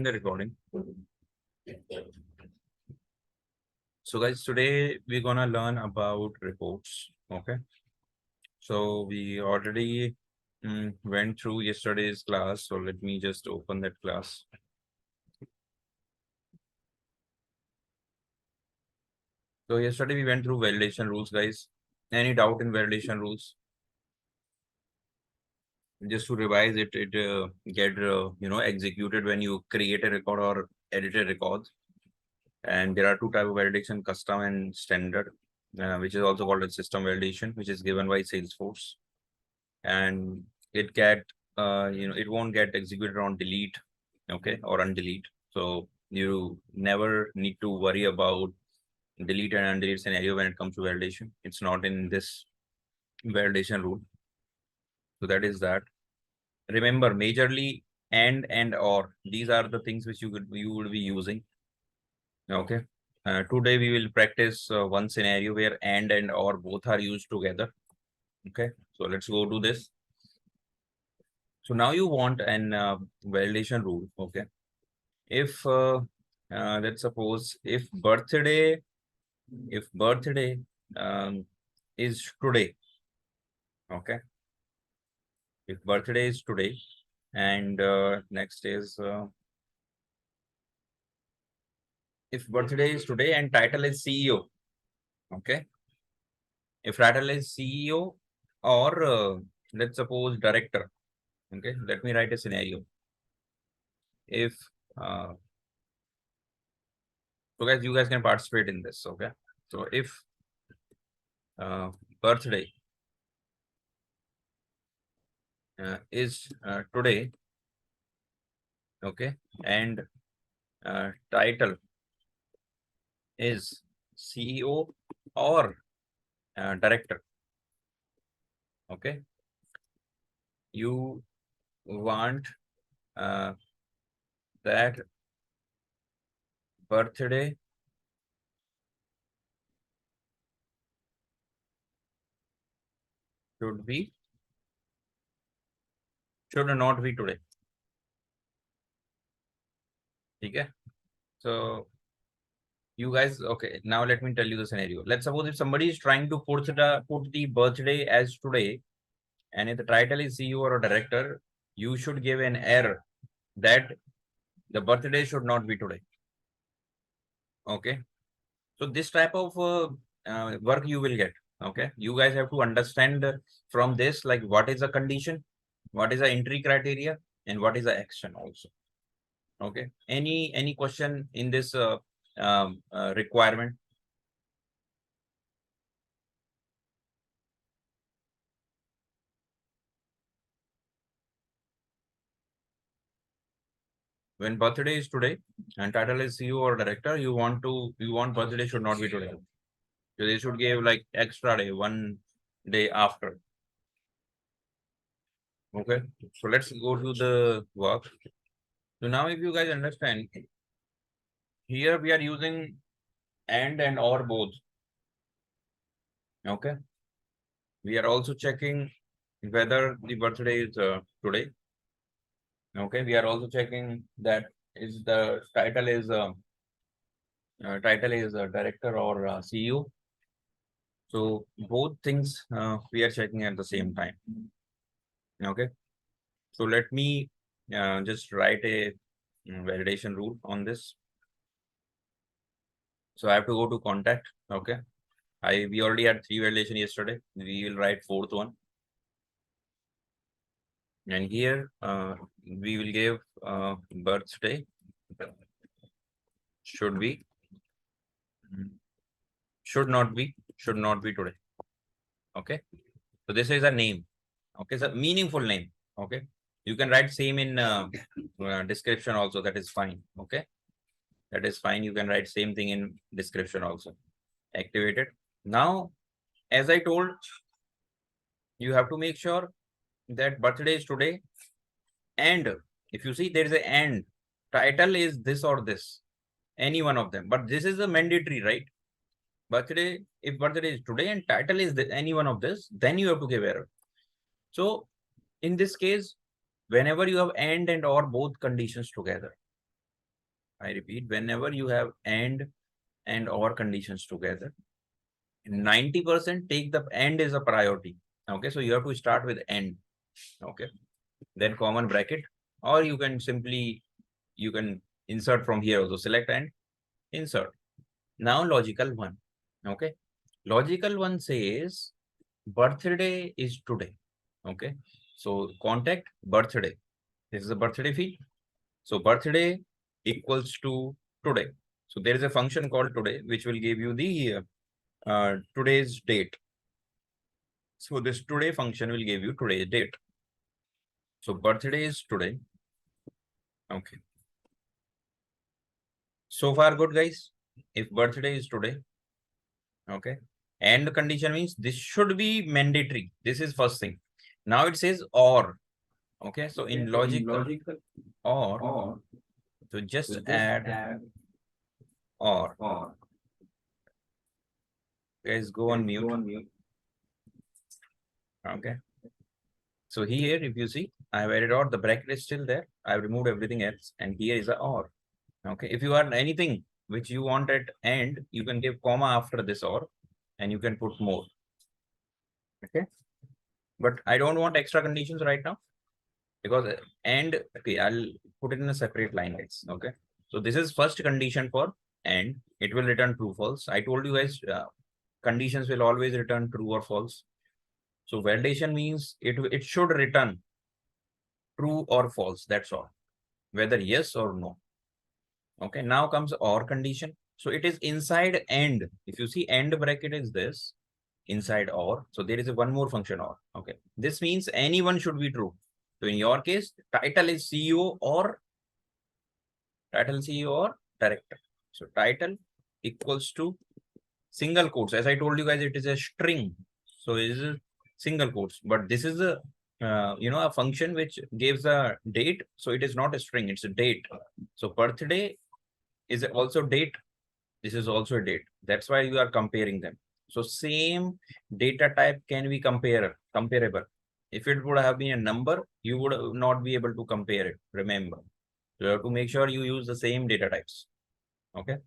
in the recording. So guys, today we're gonna learn about reports. Okay. So we already went through yesterday's class. So let me just open that class. So yesterday we went through validation rules, guys. Any doubt in validation rules? Just to revise it, get executed when you create a record or edit a record. And there are two types of validation: custom and standard, which is also called as system validation, which is given by Salesforce. And it it won't get executed on delete, okay, or undelete. So you never need to worry about delete and undelete scenario when it comes to validation. It's not in this validation rule. So that is that. Remember, majorly and or, these are the things which you would be using. Okay. Today we will practice one scenario where and or both are used together. Okay. So let's go to this. So now you want an validation rule. Okay. If let's suppose if birthday is today. Okay. If birthday is today, and next is if birthday is today and title is CEO. Okay. If title is CEO or let's suppose director. Okay. Let me write a scenario. If so guys, you guys can participate in this. Okay. So if birthday is today, okay, and title is CEO or director. Okay. You want that birthday should not be today. Okay. So you guys, okay, now let me tell you the scenario. Let's suppose if somebody is trying to put the birthday as today, and if the title is CEO or a director, you should give an error that the birthday should not be today. Okay. So this type of work you will get. Okay. You guys have to understand from this, like what is the condition, what is the entry criteria, and what is the action also. Okay. Any question in this requirement? When birthday is today and title is CEO or director, you want birthday should not be today. So they should give like extra day, one day after. Okay. So let's go to the work. So now if you guys understand, here we are using and or both. Okay. We are also checking whether the birthday is today. Okay. We are also checking that is the title is director or CEO. So both things we are checking at the same time. Okay. So let me just write a validation rule on this. So I have to go to contact. Okay. We already had 3 validation yesterday. We will write 4th one. And here we will give birthday should not be today. Okay. So this is a name. Okay. So meaningful name. Okay. You can write same in description also. That is fine. Okay. That is fine. You can write same thing in description also. Activated. Now, as I told, you have to make sure that birthday is today. And if you see there is an and, title is this or this, any one of them. But this is a mandatory, right? Birthday, if birthday is today and title is any one of this, then you have to give error. So in this case, whenever you have and or both conditions together, I repeat, whenever you have and or conditions together, 90% take the and is a priority. Okay, so you have to start with and. Okay, then common bracket, or you can simply insert from here also, select and insert. Now logical one. Okay, logical one says birthday is today. Okay, so contact birthday. This is the birthday field. So birthday equals to today. So there is a function called today, which will give you the today's date. So this today function will give you today's date. So birthday is today. Okay. So far good, guys. If birthday is today, okay. And the condition means this should be mandatory. This is first thing. Now it says or. Okay. So in logical or, so just add or. Guys, go on mute. Okay. So here, if you see, I have added or, the bracket is still there. I've removed everything else, and here is a or. Okay. If you want anything which you want at end, you can give comma after this or, and you can put more. Okay. But I don't want extra conditions right now because and okay, I'll put it in a separate line, guys. Okay. So this is first condition for and it will return true, false. I told you guys conditions will always return true or false. So validation means it should return true or false. That's all. Whether yes or no. Okay. Now comes or condition. So it is inside and. If you see and bracket is this inside or. So there is a one more function or. Okay. This means anyone should be true. So in your case, title is CEO or director. So title equals to single quotes. As I told you guys, it is a string. So it is a single quotes. But this is a a function which gives a date. So it is not a string, it's a date. So birthday is also date. This is also a date. That's why you are comparing them. So same data type can be comparable. If it would have been a number, you would not be able to compare it. Remember, you have to make sure you use the same data types. Okay.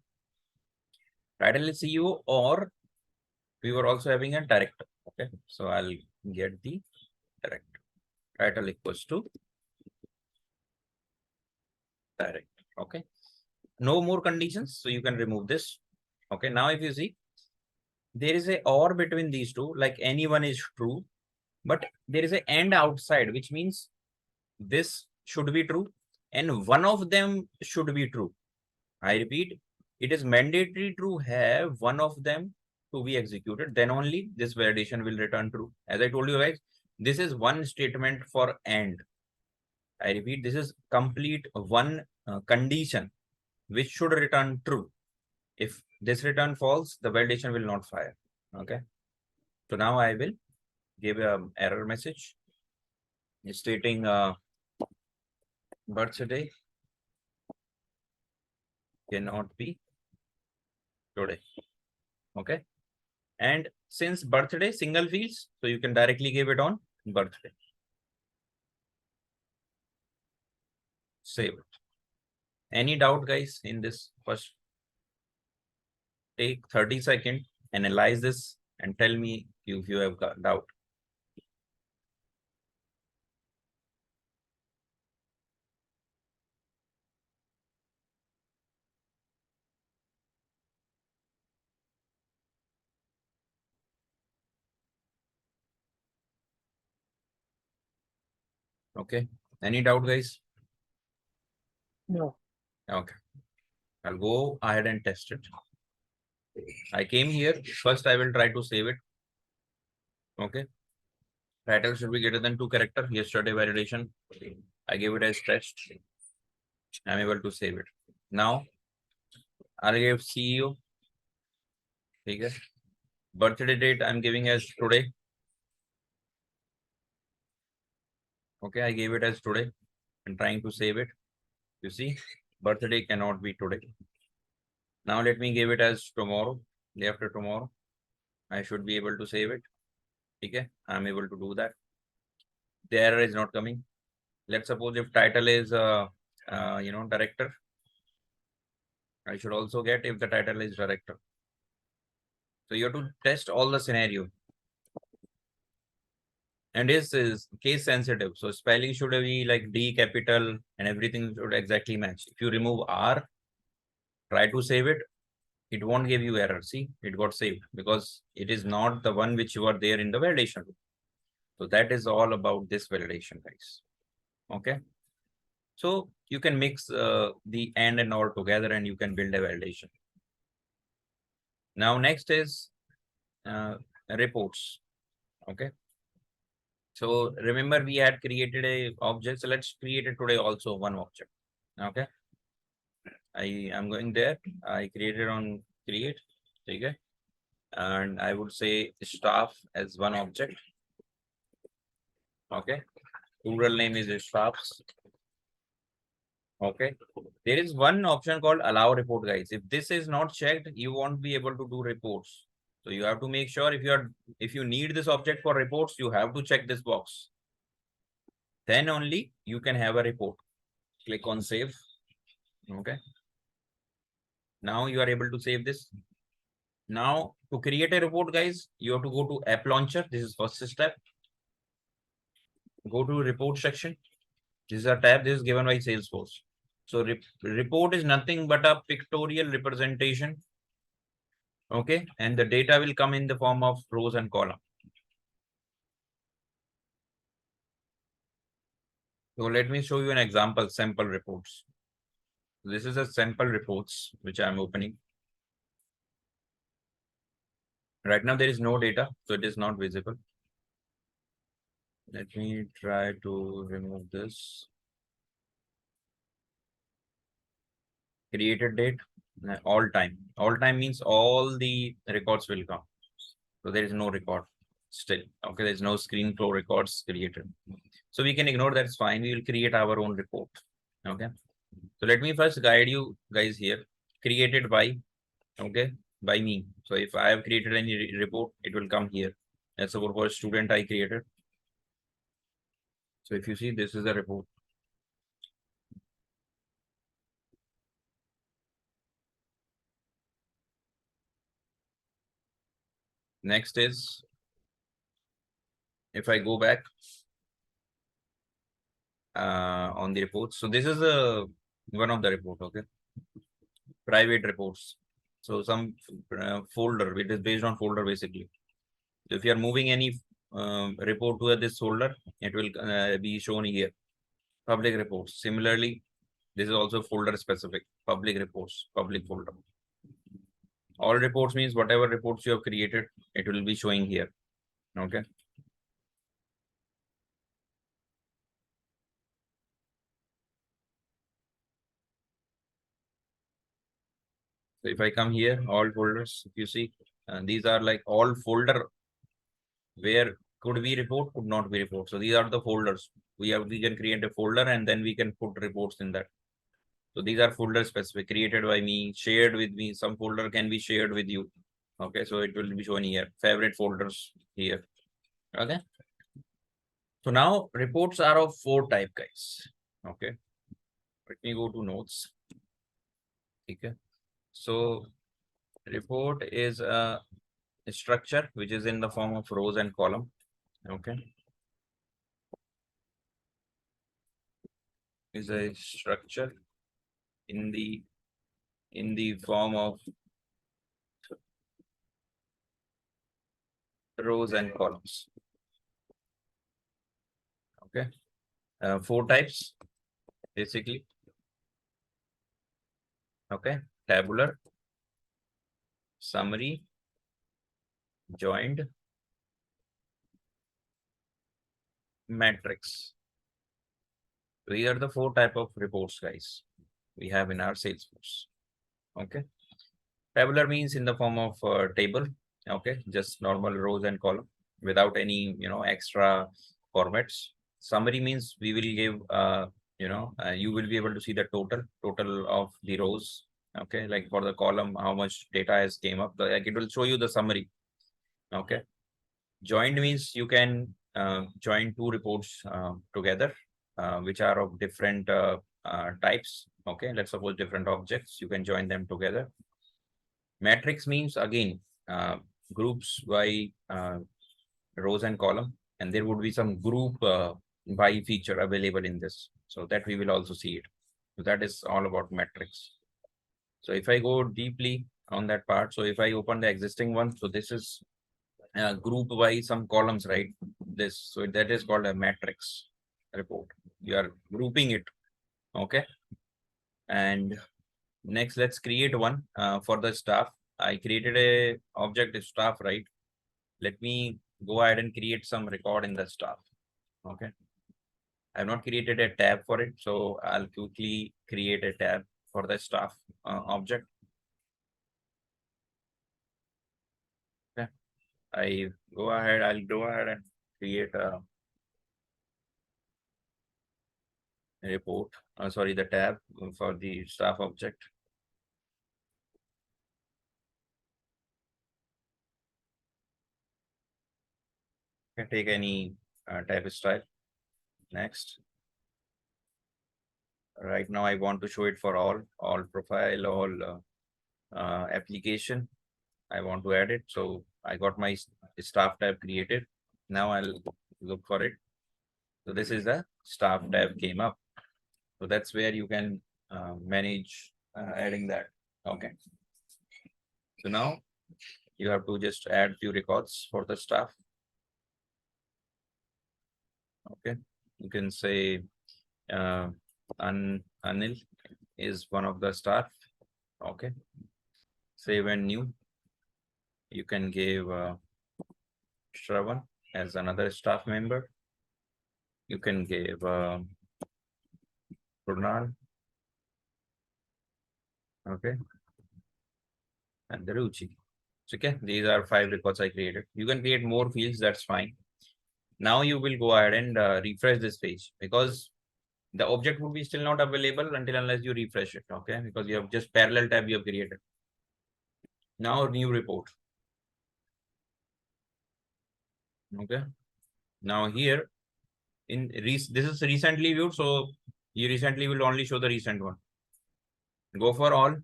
Title is CEO or we were also having a director. Okay. So I'll get the director. Title equals to director. Okay. No more conditions. So you can remove this. Okay. Now if you see, there is a or between these two, like anyone is true, but there is a and outside, which means this should be true and one of them should be true. I repeat, it is mandatory to have one of them to be executed. Then only this validation will return true. As I told you guys, this is one statement for and. I repeat, this is complete one condition which should return true. If this return false, the validation will not fire. Okay. So now I will give an error message stating birthday cannot be today. Okay. And since birthday single fields, so you can directly give it on birthday. Save it. Any doubt, guys, in this? First, take 30 seconds, analyze this, and tell me if you have got doubt. Okay. Any doubt, guys? No. Okay. I'll go ahead and test it. I came here. First, I will try to save it. Okay. Title should be greater than 2 characters. Yesterday validation. I gave it as test. I'm able to save it. Now, I'll give CEO. Okay. Birthday date I'm giving as today. Okay, I gave it as today. I'm trying to save it. You see, birthday cannot be today. Now let me give it as tomorrow, day after tomorrow. I should be able to save it. Okay, I'm able to do that. The error is not coming. Let's suppose if title is director. I should also get if the title is director. So you have to test all the scenario. And this is case sensitive. So spelling should be like D capital and everything should exactly match. If you remove R, try to save it, it won't give you error. See, it got saved because it is not the one which you are there in the validation. So that is all about this validation, guys. Okay. So you can mix the and or together and you can build a validation. Now next is reports. Okay. So remember we had created a object. So let's create it today also one object. Okay. I am going there. I created on create. Okay. And I would say staff as one object. Okay. Plural name is staffs. Okay. There is one option called allow report, guys. If this is not checked, you won't be able to do reports. So you have to make sure if you need this object for reports, you have to check this box. Then only you can have a report. Click on save. Okay. Now you are able to save this. Now to create a report, guys, you have to go to app launcher. This is first step. Go to report section. This is a tab. This is given by Salesforce. So report is nothing but a pictorial representation. Okay. And the data will come in the form of rows and column. So let me show you an example, sample reports. This is a sample reports, which I'm opening. Right now, there is no data, so it is not visible. Let me try to remove this. Created date, all time. All time means all the records will come. So there is no record still. Okay, there's no screen flow records created. So we can ignore that, it's fine. We will create our own report. Okay. So let me first guide you guys here. Created by, okay, by me. So if I have created any report, it will come here. That's about for student I created. So if you see, this is the report. Next is, if I go back on the reports. So this is a one of the report, okay. Private reports. So some folder, it is based on folder basically. So if you are moving any report to this folder, it will be shown here. Public reports. Similarly, this is also folder specific. Public reports, public folder. All reports means whatever reports you have created, it will be showing here. Okay. So if I come here, all folders, if you see, these are like all folder where could be report, could not be report. So these are the folders. We can create a folder and then we can put reports in that. So these are folder specific, created by me, shared with me. Some folder can be shared with you. Okay, so it will be shown here. Favorite folders here. Okay. So now reports are of 4 type, guys. Okay. Let me go to notes. Okay. So report is a structure which is in the form of rows and column. Okay. Is a structure in the form of rows and columns. Okay. 4 types basically. Okay. Tabular, summary, joined, matrix. These are the 4 type of reports, guys, we have in our Salesforce. Okay. Tabular means in the form of table. Okay. Just normal rows and column without any, extra formats. Summary means we will give, you will be able to see the total of the rows. Okay. Like for the column, how much data has came up. Like it will show you the summary. Okay. Joined means you can join 2 reports together, which are of different types. Okay, let's suppose different objects, you can join them together. Matrix means again groups by rows and column, and there would be some group by feature available in this, so that we will also see it. So that is all about matrix. So if I go deeply on that part, so if I open the existing one, so this is group by some columns, right? This, so that is called a matrix report. You are grouping it. Okay. And next, let's create one for the staff. I created a object staff, right? Let me go ahead and create some record in the staff. Okay. I've not created a tab for it, so I'll quickly create a tab for the staff object. Okay. I'll go ahead and create a report. Sorry, the tab for the staff object. You can take any type style. Next. Right now, I want to show it for all profile, all application. I want to add it. So I got my staff tab created. Now I'll look for it. So this is the staff tab came up. So that's where you can manage adding that. Okay. So now you have to just add few records for the staff. Okay. You can say Anil is one of the staff. Okay. Save and new. You can give Shravan as another staff member. You can give Kunal. Okay. And the Ruchi. So, okay, these are 5 records I created. You can create more fields, that's fine. Now you will go ahead and refresh this page, because the object would be still not available until unless you refresh it. Okay, because you have just parallel tab you have created. Now new report. Okay. Now here in this is recently viewed, so you recently will only show the recent one. Go for all,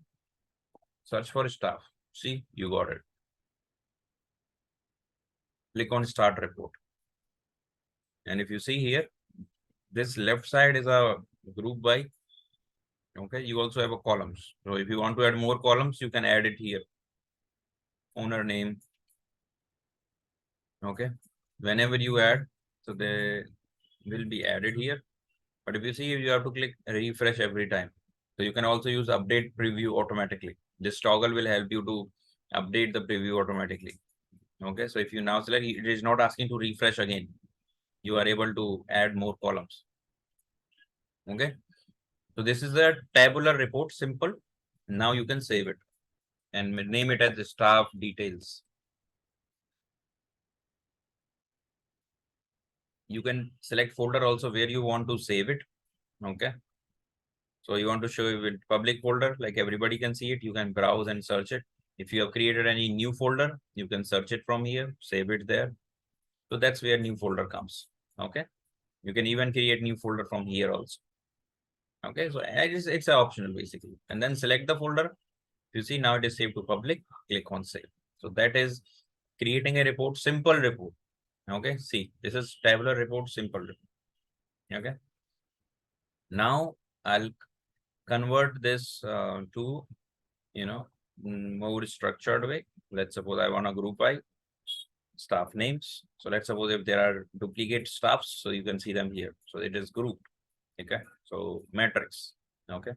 search for staff. See, you got it. Click on start report. And if you see here, this left side is a group by. Okay, you also have a columns. So if you want to add more columns, you can add it here. Owner name. Okay, whenever you add, so they will be added here. But if you see, you have to click refresh every time. So you can also use update preview automatically. This toggle will help you to update the preview automatically. Okay, so if you now select, it is not asking to refresh again. You are able to add more columns. Okay, so this is a tabular report, simple. Now you can save it and name it as the staff details. You can select folder also where you want to save it. Okay, so you want to show it with public folder, like everybody can see it. You can browse and search it. If you have created any new folder, you can search it from here, save it there. So that's where new folder comes. Okay, you can even create new folder from here also. Okay, so it's optional basically. And then select the folder. You see now it is saved to public. Click on save. So that is creating a report, simple report. Okay, see, this is tabular report, simple report. Okay, now I'll convert this to, more structured way. Let's suppose I want to group by staff names. So let's suppose if there are duplicate staffs, so you can see them here. So it is grouped. Okay, so matrix. Okay,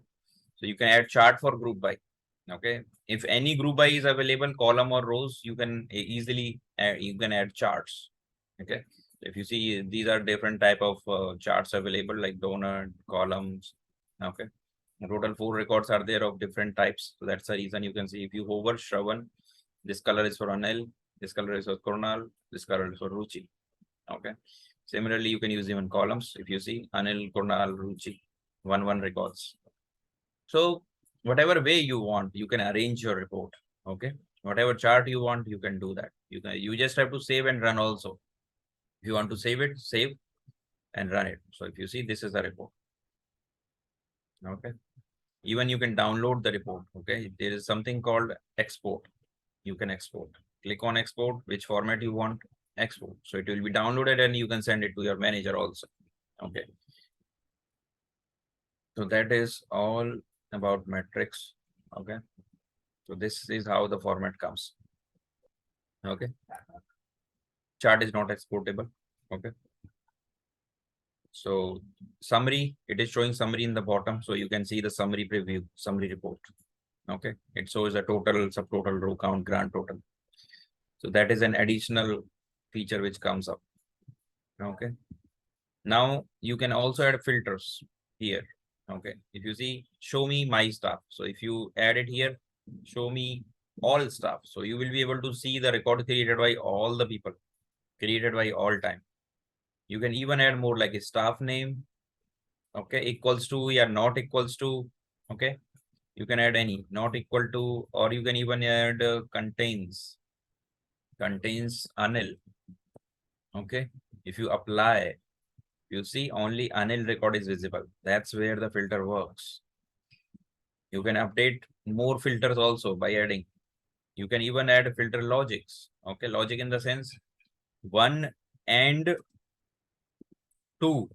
so you can add chart for group by. Okay, if any group by is available, column or rows, you can easily add charts. Okay, if you see, these are different type of charts available, like donor, columns. Okay, total 4 records are there of different types. So that's the reason you can see, if you hover Shravan, this color is for Anil, this color is for Kunal, this color is for Ruchi. Okay, similarly, you can use even columns. If you see Anil, Kunal, Ruchi, 1 records. So whatever way you want, you can arrange your report. Okay, whatever chart you want, you can do that. You just have to save and run also. If you want to save it, save and run it. So if you see, this is the report. Okay, Even you can download the report. Okay, there is something called export. You can export. Click on export, which format you want, export. So it will be downloaded and you can send it to your manager also. Okay. So that is all about metrics. Okay. So this is how the format comes. Okay. Chart is not exportable. Okay. So summary, it is showing summary in the bottom. So you can see the summary preview, summary report. Okay. It shows a total, subtotal, row count, grand total. So that is an additional feature which comes up. Okay. Now you can also add filters here. Okay. If you see, show me my stuff. So if you add it here, show me all stuff. So you will be able to see the record created by all the people, created by all time. You can even add more like a staff name. Okay. Equals to, yeah, not equals to. Okay. You can add any not equal to, or you can even add contains Anil. Okay. If you apply, you see only Anil record is visible. That's where the filter works. You can update more filters also by adding. You can even add filter logics. Okay, logic in the sense 1 and 2,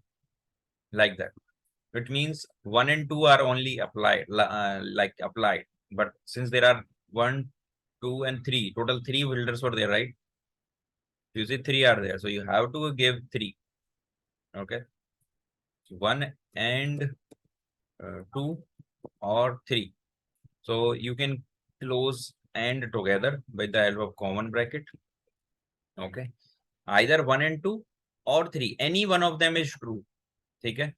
like that. It means 1 and 2 are only applied, like applied. But since there are 1, 2, and 3, total 3 filters were there, right? You see 3 are there. So you have to give 3. Okay. 1 and 2 or 3. So you can close and together by the help of common bracket. Okay. Either 1 and 2 or 3. Any one of them is true. Okay.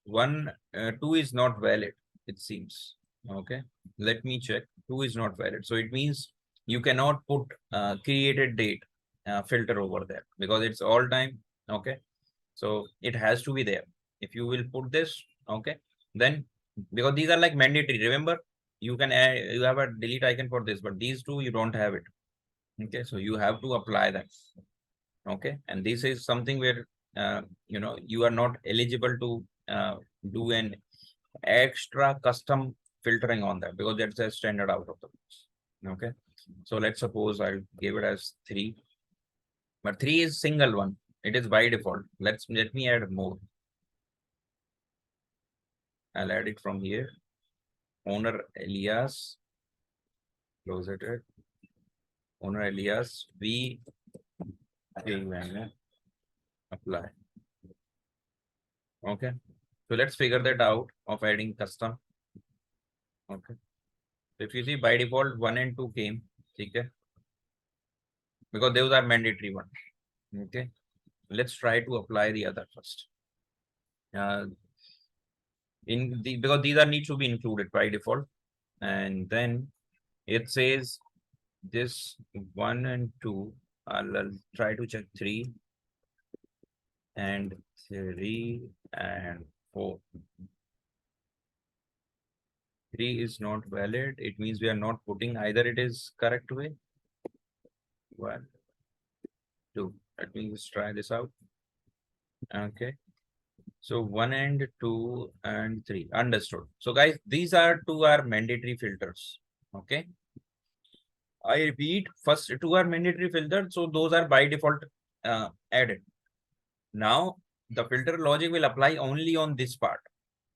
2 is not valid, it seems. Okay. Let me check. 2 is not valid. So it means you cannot put created date filter over there because it's all time. Okay. So it has to be there. If you will put this, okay, then because these are like mandatory. Remember, you can add, you have a delete icon for this, but these two you don't have it. Okay, so you have to apply that. Okay, and this is something where you are not eligible to do an extra custom filtering on that because that's a standard out of the box. Okay, so let's suppose I'll give it as 3, but 3 is single one. It is by default. Let me add more. I'll add it from here. Owner alias, close it. Owner alias, we apply. Okay. So let's figure that out of adding custom. Okay. So if you see by default 1 and 2 came, okay, because those are mandatory ones. Okay. Let's try to apply the other first. Because these are need to be included by default, and then it says this 1 and 2. I'll try to check 3 and 3 and 4. 3 is not valid. It means we are not putting either it is correct way. 1, 2. Let me just try this out. Okay. So 1 and 2 and 3. Understood. So guys, these are 2 are mandatory filters. Okay. I repeat, first 2 are mandatory filters. So those are by default added. Now the filter logic will apply only on this part.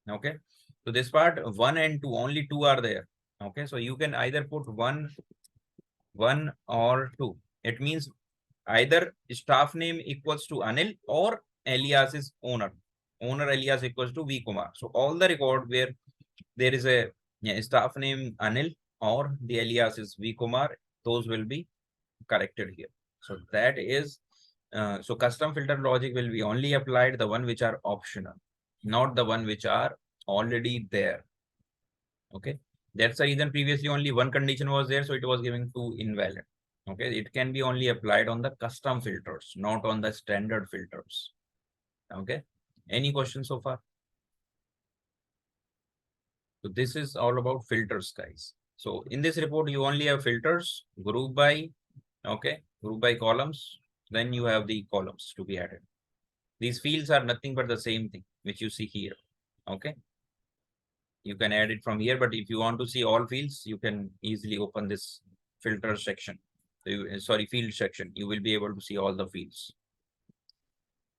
Okay. So this part 1 and 2, only 2 are there. Okay. So you can either put 1 or 2. It means either staff name equals to Anil or alias is owner. Owner alias equals to V Kumar. So all the record where there is a staff name Anil or the alias is V Kumar, those will be corrected here. So that is so custom filter logic will be only applied the one which are optional, not the one which are already there. Okay, that's the reason previously only one condition was there, so it was giving 2 invalid. Okay, it can be only applied on the custom filters, not on the standard filters. Okay, any questions so far? So this is all about filters, guys. So in this report, you only have filters, group by, okay, group by columns. Then you have the columns to be added. These fields are nothing but the same thing, which you see here. Okay. you can add it from here, but if you want to see all fields, you can easily open this filter section. So sorry, field section. You will be able to see all the fields.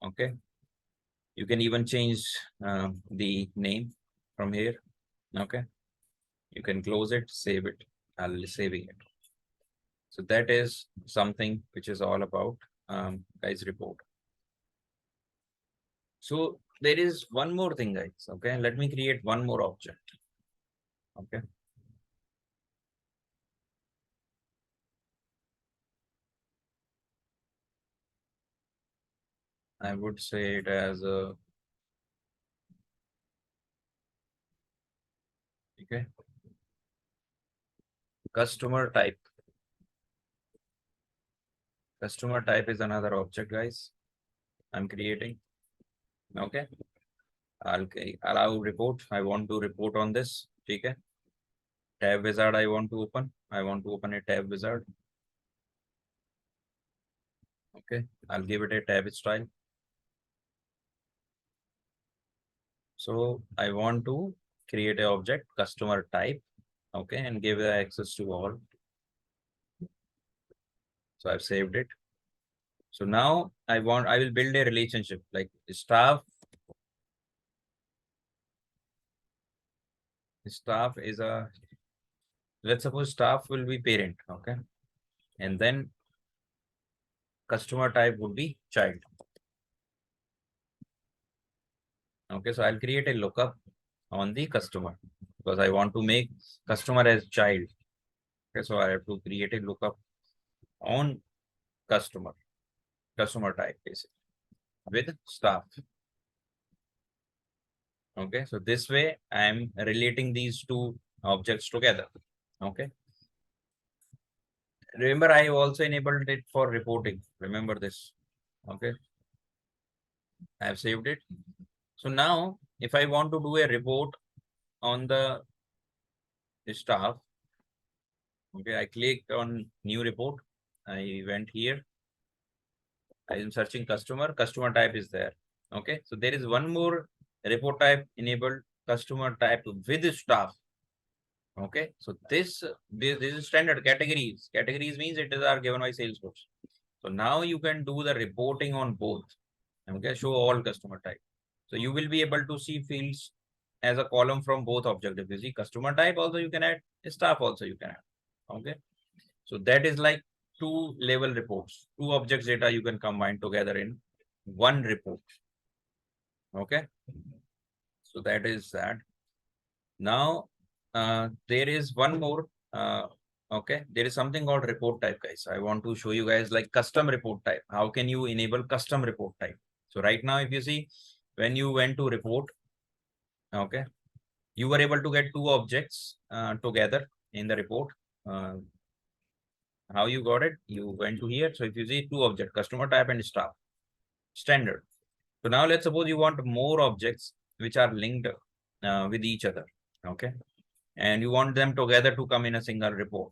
Okay. You can even change the name from here. Okay. You can close it, save it. I'll be saving it. So that is something which is all about guys report. So there is one more thing, guys. Okay, let me create one more object. Okay. I would say it as a customer type. Customer type is another object, guys. I'm creating. Okay. I'll allow report. I want to report on this. Okay. Tab wizard I want to open. I want to open a tab wizard. Okay. I'll give it a tab style. So I want to create an object customer type. Okay. And give the access to all. So I've saved it. So now I will build a relationship like staff. Staff is a, let's suppose staff will be parent. Okay. And then customer type would be child. Okay. So I'll create a lookup on the customer because I want to make customer as child. Okay. So I have to create a lookup on customer type basically with staff. Okay. So this way I'm relating these two objects together. Okay. Remember, I also enabled it for reporting. Remember this. Okay. I have saved it. So now if I want to do a report on the staff, okay, I clicked on new report. I went here. I am searching customer type is there. Okay. So there is one more report type enabled, customer type with staff. Okay. So this is standard categories. Categories means it is are given by Salesforce. So now you can do the reporting on both. Okay. Show all customer type. So you will be able to see fields as a column from both objects. If you see customer type also you can add, staff also you can add. Okay. So that is like two level reports, two objects data you can combine together in one report. Okay. So that is that. Now there is one more. Okay. There is something called report type, guys. I want to show you guys like custom report type. How can you enable custom report type? So right now, if you see, when you went to report, okay, you were able to get two objects together in the report. How you got it? You went to here. So if you see two objects, customer type and staff, standard. So now let's suppose you want more objects which are linked with each other. Okay. And you want them together to come in a single report.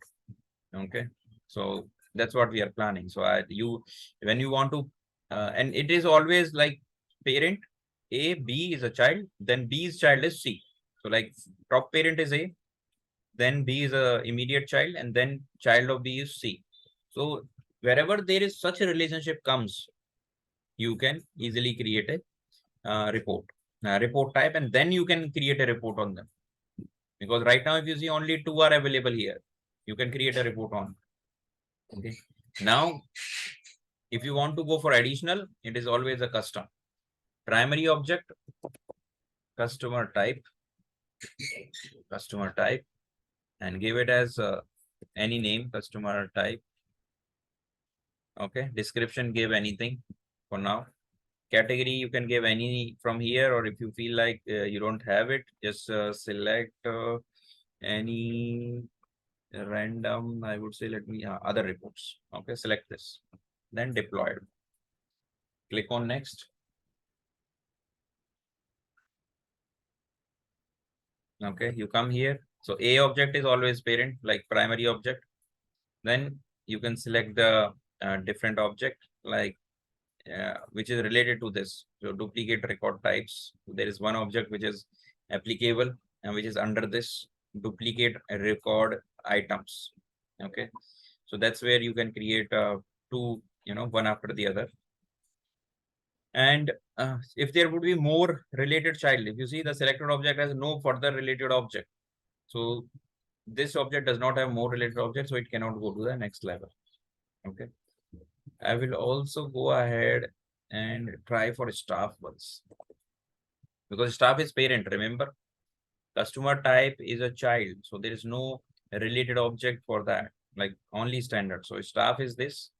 Okay. So that's what we are planning. So when you want to, and it is always like parent A, B is a child, then B's child is C. So like top parent is A, then B is a immediate child, and then child of B is C. So wherever there is such a relationship comes, you can easily create a report type, and then you can create a report on them. Because right now, if you see only two are available here, you can create a report on. Okay. Now, if you want to go for additional, it is always a custom. Primary object, customer type, and give it as any name, customer type. Okay. Description, give anything for now. Category, you can give any from here, or if you feel like you don't have it, just select any random, I would say, let me other reports. Okay, select this, then deployed. Click on next. Okay, you come here. So A object is always parent, like primary object. Then you can select the different object, like which is related to this. So duplicate record types. There is one object which is applicable. and which is under this duplicate record items. Okay, so that's where you can create two, one after the other. And if there would be more related child, if you see the selected object has no further related object, so this object does not have more related objects, so it cannot go to the next level. Okay, I will also go ahead and try for staff once, because staff is parent. Remember, customer type is a child, so there is no related object for that, like only standard. So staff is this.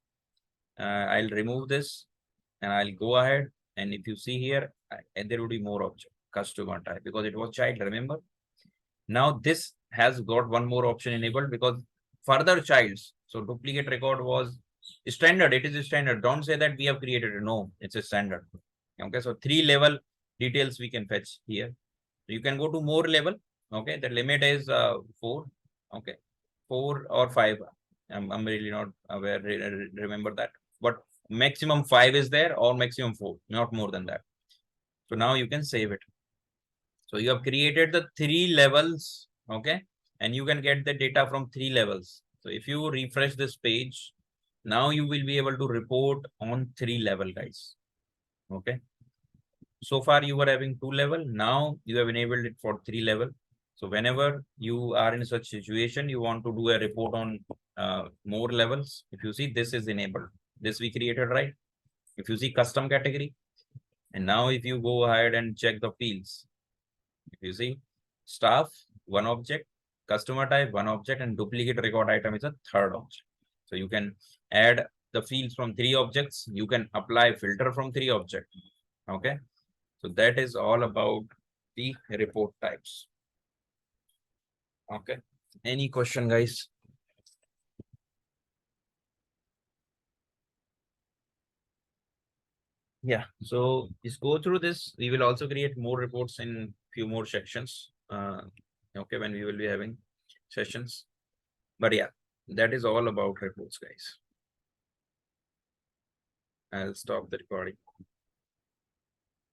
I'll remove this and I'll go ahead. And if you see here, there will be more object, customer type, because it was child, remember? Now this has got one more option enabled because further childs. So duplicate record was standard. It is a standard. Don't say that we have created it. No, it's a standard. Okay, so 3 level details we can fetch here. So you can go to more level. Okay, the limit is 4. Okay, 4 or 5. I'm really not aware. Remember that, but maximum 5 is there, or maximum 4, not more than that. So now you can save it. So you have created the 3 levels, okay, and you can get the data from 3 levels. So if you refresh this page, now you will be able to report on 3 level, guys. Okay. So far you were having 2 level. Now you have enabled it for 3 level. So whenever you are in such situation, you want to do a report on more levels. If you see, this is enabled. This we created, right? If you see custom category, and now if you go ahead and check the fields, if you see staff, 1 object, customer type, 1 object, and duplicate record item is a 3rd object. So you can add the fields from 3 objects. You can apply filter from 3 objects. Okay. So that is all about the report types. Okay. Any question, guys? Yeah. So just go through this. We will also create more reports in few more sections. Okay, when we will be having sessions. But yeah, that is all about reports, guys. I'll stop the recording.